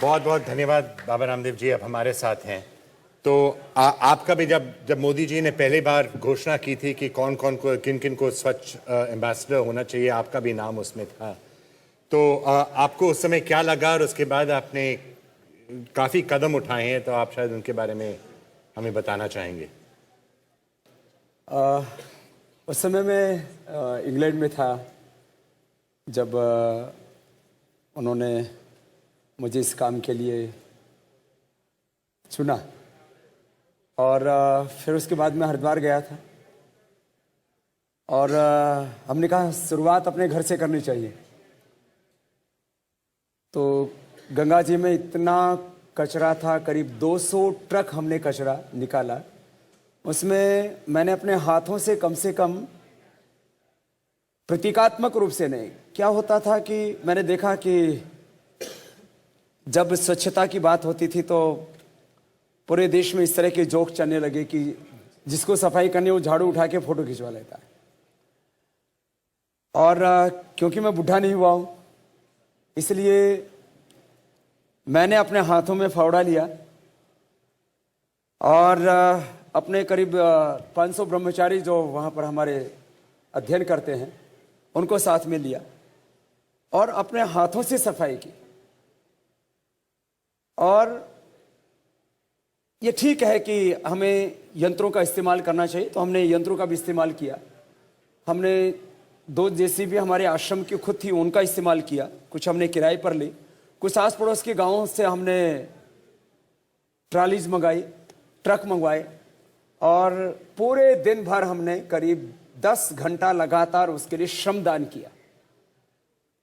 बहुत बहुत धन्यवाद बाबा रामदेव जी, आप हमारे साथ हैं। तो आपका भी जब मोदी जी ने पहली बार घोषणा की थी कि कौन कौन को किन किन को स्वच्छ एम्बेसडर होना चाहिए, आपका भी नाम उसमें था। तो आपको उस समय क्या लगा और उसके बाद आपने काफ़ी कदम उठाए हैं, तो आप शायद उनके बारे में हमें बताना चाहेंगे। उस समय मैं इंग्लैंड में था जब उन्होंने मुझे इस काम के लिए चुना, और फिर उसके बाद मैं हरिद्वार गया था और हमने कहा शुरुआत अपने घर से करनी चाहिए। तो गंगा जी में इतना कचरा था, करीब 200 ट्रक हमने कचरा निकाला। उसमें मैंने अपने हाथों से कम प्रतीकात्मक रूप से नहीं, क्या होता था कि मैंने देखा कि जब स्वच्छता की बात होती थी तो पूरे देश में इस तरह के जोक चलने लगे कि जिसको सफाई करनी वो झाड़ू उठा के फोटो खिंचवा लेता है। और क्योंकि मैं बूढ़ा नहीं हुआ हूं, इसलिए मैंने अपने हाथों में फावड़ा लिया और अपने करीब 500 ब्रह्मचारी जो वहां पर हमारे अध्ययन करते हैं उनको साथ में लिया और अपने हाथों से सफाई की। और ये ठीक है कि हमें यंत्रों का इस्तेमाल करना चाहिए, तो हमने यंत्रों का भी इस्तेमाल किया। हमने 2 जेसीबी हमारे आश्रम की खुद थी, उनका इस्तेमाल किया। कुछ हमने किराए पर ली, कुछ आस पड़ोस के गांवों से हमने ट्रॉलीज मंगाई, ट्रक मंगवाए और पूरे दिन भर हमने करीब 10 घंटा लगातार उसके लिए श्रमदान किया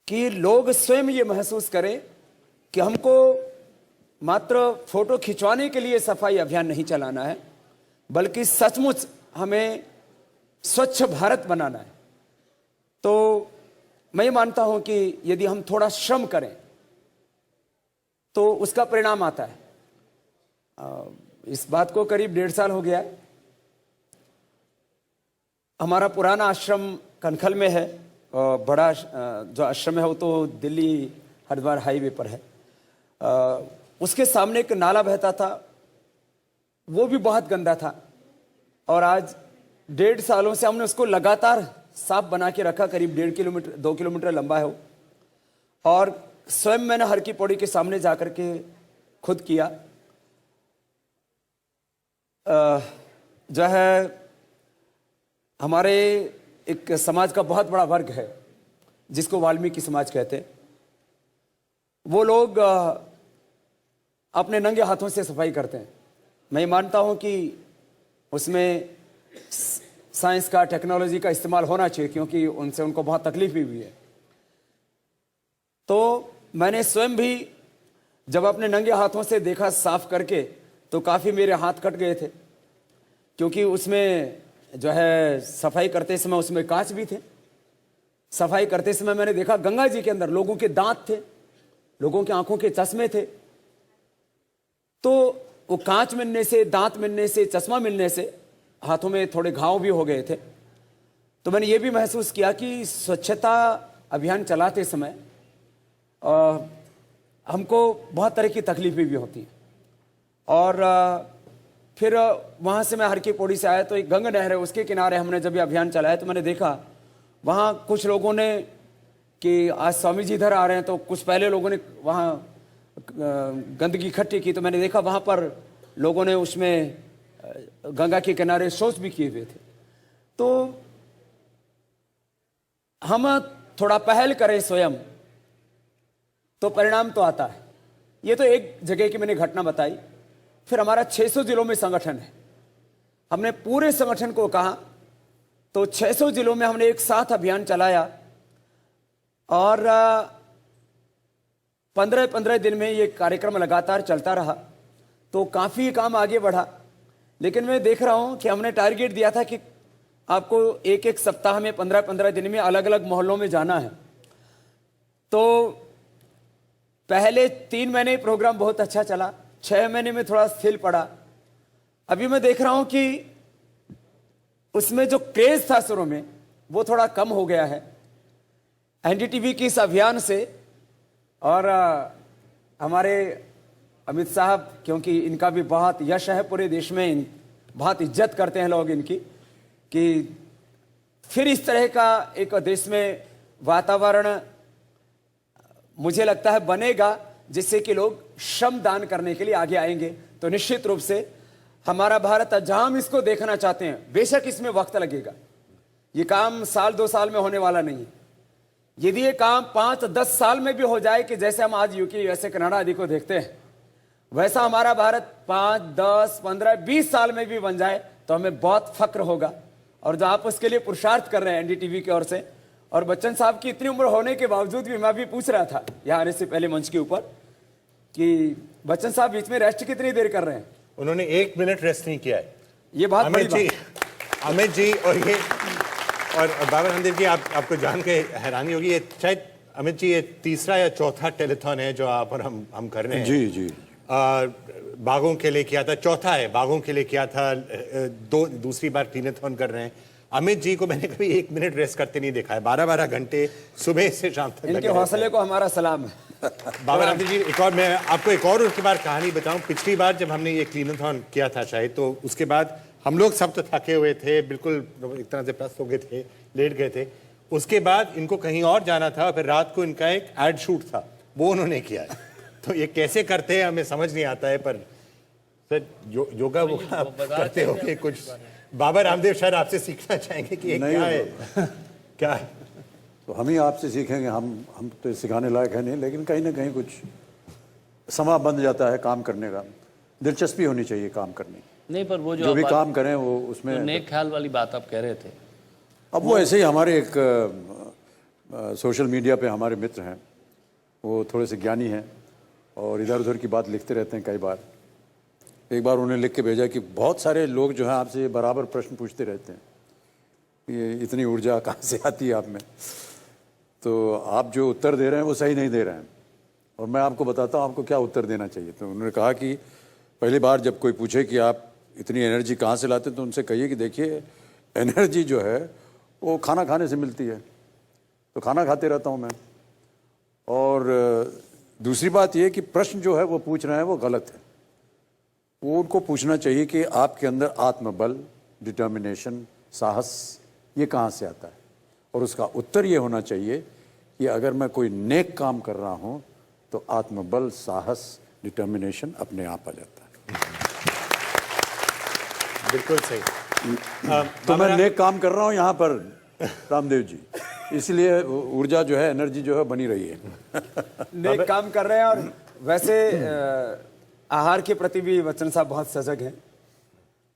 कि लोग स्वयं ये महसूस करें कि हमको मात्र फोटो खिंचवाने के लिए सफाई अभियान नहीं चलाना है, बल्कि सचमुच हमें स्वच्छ भारत बनाना है। तो मैं ये मानता हूं कि यदि हम थोड़ा श्रम करें तो उसका परिणाम आता है। इस बात को करीब 1.5 साल हो गया है। हमारा पुराना आश्रम कनखल में है, बड़ा जो आश्रम है वो तो दिल्ली हरिद्वार हाईवे पर है। उसके सामने एक नाला बहता था, वो भी बहुत गंदा था और आज 1.5 सालों से हमने उसको लगातार साफ बना के रखा। करीब 1.5 किलोमीटर 2 किलोमीटर लंबा है वो, और स्वयं मैंने हर की पौड़ी के सामने जाकर के खुद किया। जो है हमारे एक समाज का बहुत बड़ा वर्ग है जिसको वाल्मीकि समाज कहते हैं, वो लोग अपने नंगे हाथों से सफाई करते हैं। मैं मानता हूं कि उसमें साइंस का, टेक्नोलॉजी का इस्तेमाल होना चाहिए, क्योंकि उनसे उनको बहुत तकलीफ भी हुई है। तो मैंने स्वयं भी जब अपने नंगे हाथों से देखा साफ करके, तो काफ़ी मेरे हाथ कट गए थे, क्योंकि उसमें जो है सफाई करते समय उसमें कांच भी थे। सफाई करते समय मैंने देखा गंगा जी के अंदर लोगों के दांत थे, लोगों की आंखों के चश्मे थे। तो वो कांच मिलने से, दांत मिलने से, चश्मा मिलने से हाथों में थोड़े घाव भी हो गए थे। तो मैंने ये भी महसूस किया कि स्वच्छता अभियान चलाते समय हमको बहुत तरह की तकलीफें भी होती हैं। और फिर वहाँ से मैं हर की पौड़ी से आया तो एक गंगा नहर है, उसके किनारे हमने जब ये अभियान चलाया तो मैंने देखा वहाँ कुछ लोगों ने कि आज स्वामी जी इधर आ रहे हैं, तो कुछ पहले लोगों ने वहाँ गंदगी इकट्ठी की। तो मैंने देखा वहाँ पर लोगों ने उसमें गंगा के किनारे शौच भी किए हुए थे। तो हम थोड़ा पहल करें स्वयं तो परिणाम तो आता है। ये तो एक जगह की मैंने घटना बताई। फिर हमारा 600 जिलों में संगठन है। हमने पूरे संगठन को कहा, तो 600 जिलों में हमने एक साथ अभियान चलाया और 15-15 दिन में ये कार्यक्रम लगातार चलता रहा। तो काफ़ी काम आगे बढ़ा। लेकिन मैं देख रहा हूं कि हमने टारगेट दिया था कि आपको एक सप्ताह में 15-15 दिन में अलग अलग मोहल्लों में जाना है। तो पहले 3 महीने प्रोग्राम बहुत अच्छा चला, 6 महीने में थोड़ा स्थिर पड़ा। अभी मैं देख रहा हूं कि उसमें जो क्रेज था शुरू में वो थोड़ा कम हो गया है एनडीटीवी के इस अभियान से। और हमारे अमित साहब, क्योंकि इनका भी बहुत यश है पूरे देश में, बहुत इज्जत करते हैं लोग इनकी, कि फिर इस तरह का एक देश में वातावरण मुझे लगता है बनेगा जिससे कि लोग श्रम दान करने के लिए आगे आएंगे। तो निश्चित रूप से हमारा भारत, जहां हम इसको देखना चाहते हैं, बेशक इसमें वक्त लगेगा, ये काम साल 2 साल में होने वाला नहीं है। यदि ये काम 5-10 साल में भी हो जाए, कि जैसे हम आज यूके, यूएसए, कनाडा आदि को देखते हैं, वैसा हमारा भारत 5, 10, 15, 20 साल में भी बन जाए तो हमें बहुत फक्र होगा। और जो आप उसके लिए पुरुषार्थ कर रहे हैं एनडीटीवी की ओर से, और बच्चन साहब की इतनी उम्र होने के बावजूद भी, मैं भी पूछ रहा था यहाँ आने से पहले मंच के ऊपर कि बच्चन साहब बीच में रेस्ट कितनी देर कर रहे हैं। उन्होंने 1 मिनट रेस्ट नहीं किया है। ये बात बड़ी बात। अमित जी और बाबा रामदेव जी, आपको जान के हैरानी होगी, ये शायद अमित जी ये तीसरा या चौथा टेलीथॉन है जो आप और हम कर रहे हैं। जी जी। बाघों के लिए किया था, चौथा है, बाघों के लिए किया था, दूसरी बार टीनेथॉन कर रहे हैं। अमित जी को मैंने कभी 1 मिनट रेस्ट करते नहीं देखा है, 12-12 घंटे सुबह से शाम तक। इनके हौसले को हमारा सलाम है। बाबा रामदेव जी, एक और मैं आपको एक और उसके बाद कहानी बताऊं। पिछली बार जब हमने ये क्लीनथॉन किया था शायद, तो उसके बाद हम लोग सब तो थके हुए थे, बिल्कुल एक तरह से प्रस्त हो गए थे, लेट गए थे। उसके बाद इनको कहीं और जाना था, फिर रात को इनका एक एड शूट था, वो उन्होंने किया है। तो ये कैसे करते हैं हमें समझ नहीं आता है, पर सर योगा वो करते हो कि कुछ। बाबा रामदेव शायद आपसे सीखना चाहेंगे कि ये क्या है, क्या है? तो हम ही आपसे सीखेंगे, हम तो सिखाने लायक है नहीं, लेकिन कहीं ना कहीं कुछ समय बन जाता है काम करने का। दिलचस्पी होनी चाहिए काम करने की। नहीं, पर वो जो भी काम करें वो उसमें नेक ख्याल वाली बात आप कह रहे थे, अब वो ऐसे ही हमारे एक सोशल मीडिया पे हमारे मित्र हैं, वो थोड़े से ज्ञानी हैं और इधर उधर की बात लिखते रहते हैं। कई बार, एक बार उन्होंने लिख के भेजा कि बहुत सारे लोग जो हैं आपसे बराबर प्रश्न पूछते रहते हैं, ये इतनी ऊर्जा कहाँ से आती है आप में, तो आप जो उत्तर दे रहे हैं वो सही नहीं दे रहे हैं, और मैं आपको बताता हूँ आपको क्या उत्तर देना चाहिए। तो उन्होंने कहा कि पहली बार जब कोई पूछे कि आप इतनी एनर्जी कहाँ से लाते, तो उनसे कहिए कि देखिए एनर्जी जो है वो खाना खाने से मिलती है, तो खाना खाते रहता हूँ मैं। और दूसरी बात ये कि प्रश्न जो है वो पूछ रहे हैं वो गलत है। वो उनको पूछना चाहिए कि आपके अंदर आत्मबल, डिटर्मिनेशन, साहस ये कहाँ से आता है, और उसका उत्तर ये होना चाहिए कि अगर मैं कोई नेक काम कर रहा हूँ तो आत्मबल, साहस, डिटर्मिनेशन अपने आप आ जाता है। बिल्कुल सही। तो मैं नेक काम कर रहा हूँ यहाँ पर रामदेव जी, इसलिए ऊर्जा जो है, एनर्जी जो है बनी रही है। नेक काम कर रहे हैं। और वैसे आहार के प्रति भी बच्चन साहब बहुत सजग हैं,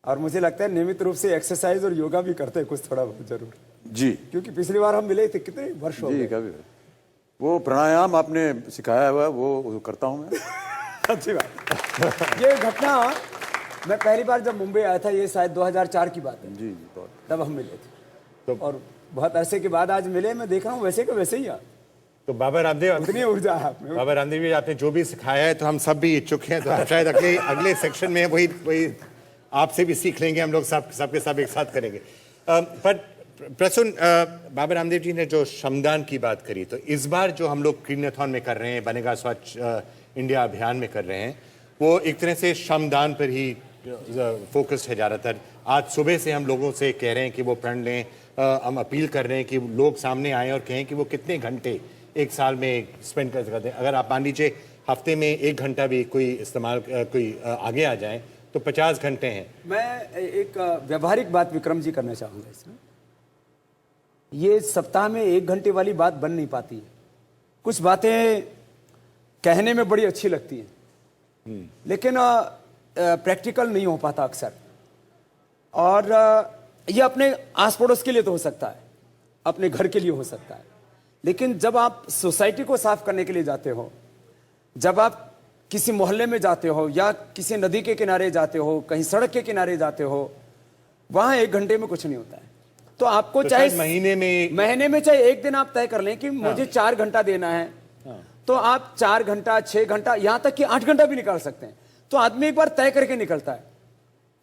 और मुझे लगता है नियमित रूप से एक्सरसाइज और योगा भी करते हैं कुछ थोड़ा बहुत जरूर जी, क्योंकि पिछली बार हम मिले थे, कितने वर्ष हो गए। कभी वो प्राणायाम आपने सिखाया हुआ वो करता हूँ मैं। अच्छी बात। ये घटना मैं पहली बार जब मुंबई आया था, ये शायद 2004 की बात है। जी बहुत। तब हम मिले थे, और बहुत अरसे के बाद आज मिले। मैं देख रहा हूँ वैसे के वैसे ही यार, तो बाबा रामदेव, इतनी ऊर्जा है आप में। बाबा रामदेव जी, आपने जो भी सिखाया है तो हम सब भी इच्छुक हैं, तो आप शायद अगले सेक्शन में वही आपसे भी सीख लेंगे, हम लोग सबके सब एक साथ करेंगे। पर प्रसून, बाबा रामदेव जी ने जो श्रमदान की बात करी, तो इस बार जो हम लोग क्लीनथॉन में कर रहे हैं, बनेगा स्वच्छ इंडिया अभियान में कर रहे हैं, वो एक तरह से श्रमदान पर ही फोकस्ड है ज़्यादातर। आज सुबह से हम लोगों से कह रहे हैं कि वो प्रण लें, हम अपील कर रहे हैं कि लोग सामने आएँ और कहें कि वो कितने घंटे एक साल में स्पेंड कर सकते हैं। अगर आप मान लीजिए हफ्ते में 1 घंटा भी कोई आगे आ जाए तो 50 घंटे हैं। मैं एक व्यवहारिक बात विक्रम जी करना चाहूंगा इसमें। ये सप्ताह में 1 घंटे वाली बात बन नहीं पाती है। कुछ बातें कहने में बड़ी अच्छी लगती हैं, लेकिन प्रैक्टिकल नहीं हो पाता अक्सर। और ये अपने आस पड़ोस के लिए तो हो सकता है, अपने घर के लिए हो सकता है, लेकिन जब आप सोसाइटी को साफ करने के लिए जाते हो, जब आप किसी मोहल्ले में जाते हो या किसी नदी के किनारे जाते हो, कहीं सड़क के किनारे जाते हो, वहां 1 घंटे में कुछ नहीं होता है। तो आपको तो चाहे महीने में चाहे एक दिन आप तय कर लें कि मुझे 4 घंटा देना है, तो आप 4 घंटा, 6 घंटा, यहां तक कि 8 घंटा भी निकाल सकते हैं। तो आदमी एक बार तय करके निकलता है,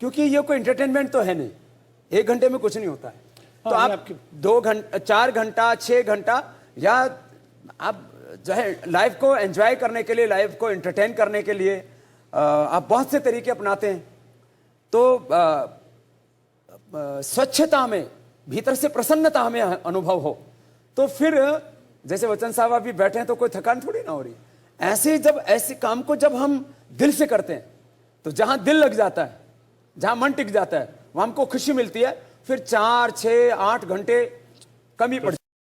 क्योंकि ये कोई एंटरटेनमेंट तो है नहीं, 1 घंटे में कुछ नहीं होता है। तो आप 2 घंटा, 4 घंटा, 6 घंटा, या आप जो है लाइफ को एंजॉय करने के लिए, लाइफ को एंटरटेन करने के लिए आप बहुत से तरीके अपनाते हैं, तो स्वच्छता में भीतर से प्रसन्नता हमें अनुभव हो, तो फिर जैसे वचन साहब अभी बैठे हैं तो कोई थकान थोड़ी ना हो रही। ऐसे जब ऐसे काम को जब हम दिल से करते हैं तो जहां दिल लग जाता है, जहां मन टिक जाता है, वहां हमको खुशी मिलती है। फिर 4, 6, 8 घंटे कम ही पड़